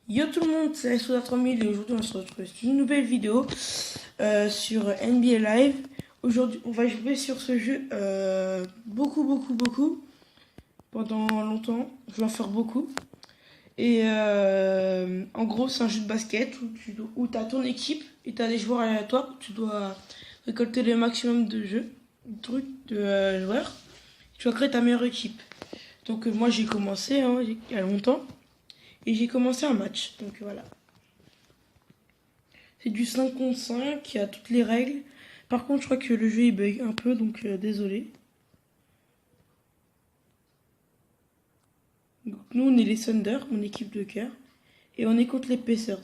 Yo tout le monde, c'est Soda 3000 et aujourd'hui on se retrouve sur une nouvelle vidéo sur NBA Live. Aujourd'hui on va jouer sur ce jeu beaucoup pendant longtemps. Je vais en faire beaucoup. Et en gros c'est un jeu de basket où tu as ton équipe et tu as des joueurs aléatoires. Tu dois récolter le maximum de joueurs. Tu dois créer ta meilleure équipe. Donc moi j'ai commencé il y a longtemps. Et j'ai commencé un match, donc voilà. C'est du 5 contre 5, il y a toutes les règles. Par contre, je crois que le jeu il bug un peu, donc désolé. Donc, nous, on est les Thunder, mon équipe de cœur. Et on est contre les Pacers.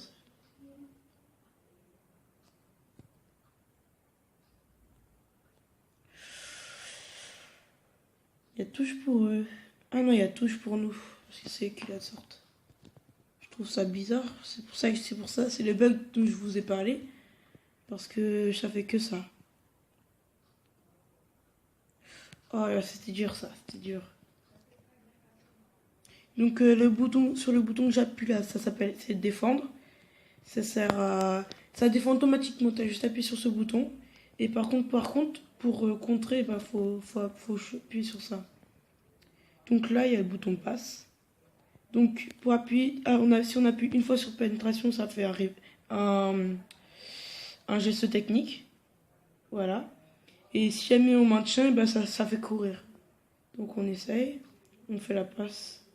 Il y a touche pour eux. Ah non, il y a touche pour nous. Parce que c'est eux qui la sortent. Je trouve ça bizarre. C'est pour ça, c'est le bug dont je vous ai parlé. Parce que ça fait que ça. Oh là, c'était dur ça, c'était dur. Donc sur le bouton que j'appuie là, c'est défendre. Ça sert à ça défend automatiquement. T'as juste appuyé sur ce bouton. Et par contre, pour contrer, bah faut appuyer sur ça. Donc là, il y a le bouton passe. Donc pour appuyer, si on appuie une fois sur pénétration, ça fait un, un geste technique. Voilà. Et si jamais on maintient, bah ça fait courir. Donc on essaye, on fait la passe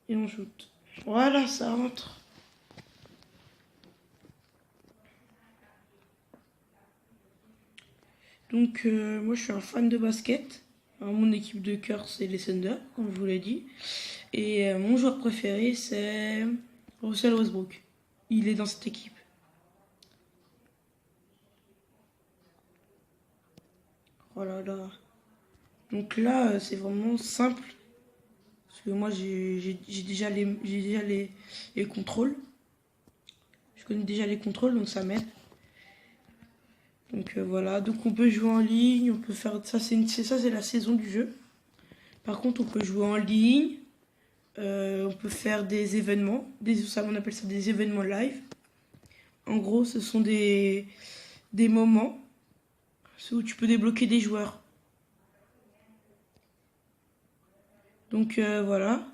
et on shoot. Voilà, ça rentre. Donc moi je suis un fan de basket. Alors, mon équipe de cœur c'est les Thunder, comme je vous l'ai dit. Et mon joueur préféré c'est Russell Westbrook. Il est dans cette équipe. Oh là là. Donc là c'est vraiment simple. Parce que moi j'ai déjà les contrôles. Je connais déjà les contrôles donc ça m'aide. Donc voilà, donc on peut jouer en ligne, on peut faire ça, c'est la saison du jeu. Par contre, on peut jouer en ligne, on peut faire des événements, on appelle ça des événements live. En gros, ce sont des moments où tu peux débloquer des joueurs. Donc voilà.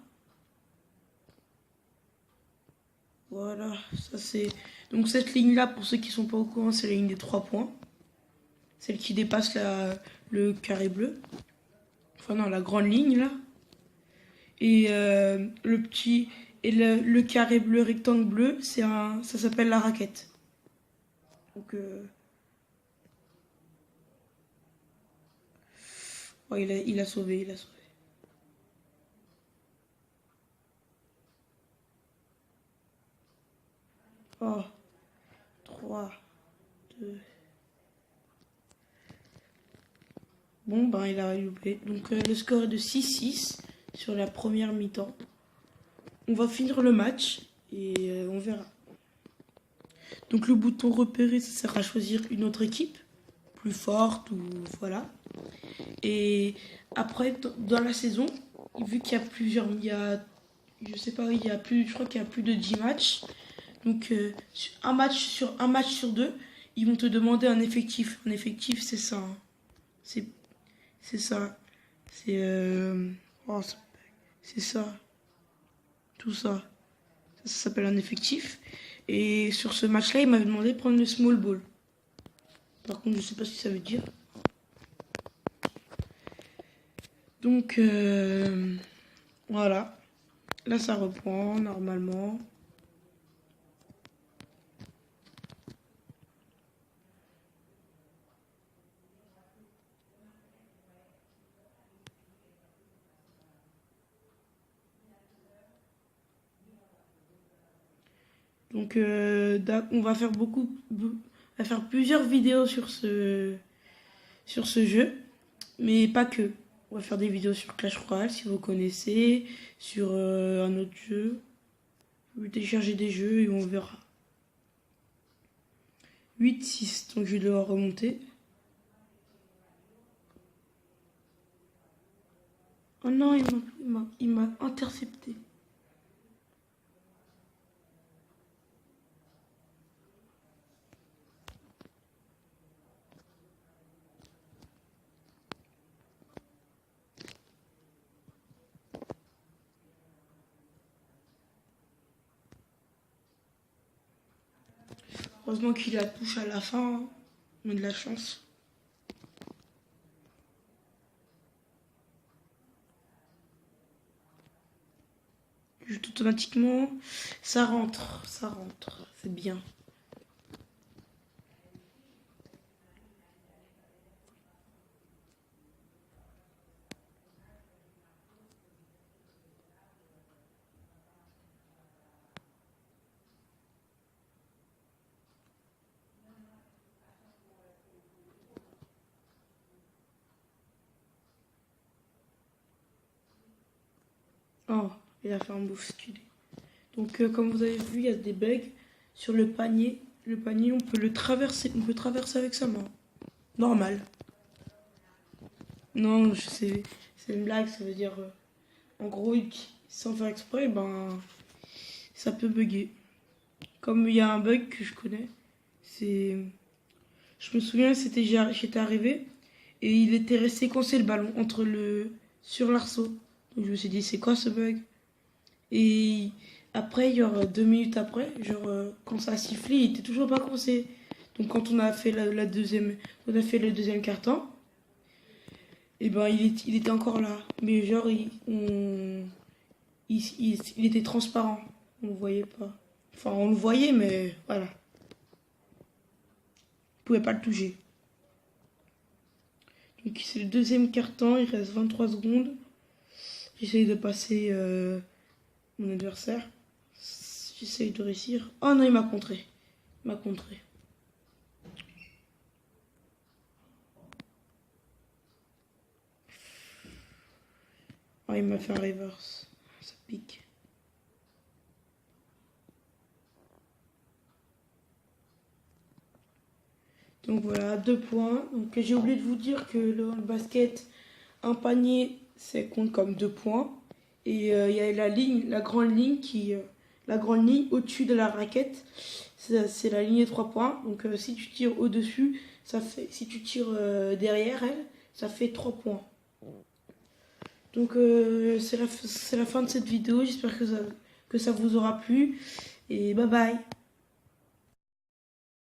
Voilà, ça c'est. Donc cette ligne-là, pour ceux qui sont pas au courant, c'est la ligne des 3 points. Celle qui dépasse le carré bleu. Enfin non, la grande ligne là. Et le petit. Et le carré bleu, rectangle bleu, ça s'appelle la raquette. Donc oh, il a sauvé, il a sauvé. Oh, 3, 2. Bon, ben il a loupé. Donc le score est de 6-6 sur la première mi-temps. On va finir le match et on verra. Donc le bouton repérer, ça sert à choisir une autre équipe plus forte ou voilà. Et après, dans la saison, vu qu'il y a plusieurs, je sais pas, je crois qu'il y a plus de 10 matchs. Donc un match sur deux, ils vont te demander un effectif. Un effectif, c'est ça. Hein. C'est ça. C'est oh, c'est ça. Tout ça. Ça s'appelle un effectif. Et sur ce match-là, il m'avait demandé de prendre le small ball. Par contre, je sais pas ce que ça veut dire. Donc voilà. Là, ça reprend normalement. Donc on va faire on va faire plusieurs vidéos sur ce jeu, mais pas que. On va faire des vidéos sur Clash Royale si vous connaissez, sur un autre jeu. Je vais télécharger des jeux et on verra. 8-6, donc je vais devoir remonter. Oh non, il m'a intercepté. Heureusement qu'il la touche à la fin, hein. On a de la chance. Juste automatiquement, ça rentre, c'est bien. Oh, il a fait un bousculé. Donc, comme vous avez vu, il y a des bugs sur le panier. Le panier, on peut le traverser, on peut traverser avec sa main. Normal. Non, je sais, c'est une blague, ça veut dire, en gros, sans faire exprès, ben, ça peut bugger. Comme il y a un bug que je connais, c'est, je me souviens, j'étais arrivé et il était resté coincé le ballon sur l'arceau. Donc je me suis dit, c'est quoi ce bug? Et après, genre 2 minutes après, genre quand ça a sifflé, il était toujours pas coincé. Donc quand on a fait on a fait le deuxième carton, et ben il était encore là. Mais genre il était transparent, on le voyait pas. Enfin on le voyait, mais voilà, on pouvait pas le toucher. Donc c'est le deuxième carton, il reste 23 secondes. J'essaye de passer mon adversaire. J'essaye de réussir. Oh non, il m'a contré. Il m'a contré. Oh, il m'a fait un reverse. Ça pique. Donc voilà, 2 points. Donc j'ai oublié de vous dire que le basket, un panier, c'est compte comme 2 points. Et il y a la grande ligne la grande ligne au-dessus de la raquette, c'est la ligne des 3 points. Donc si tu tires au-dessus, si tu tires derrière elle, ça fait 3 points. Donc c'est la fin de cette vidéo. J'espère que ça vous aura plu. Et bye bye.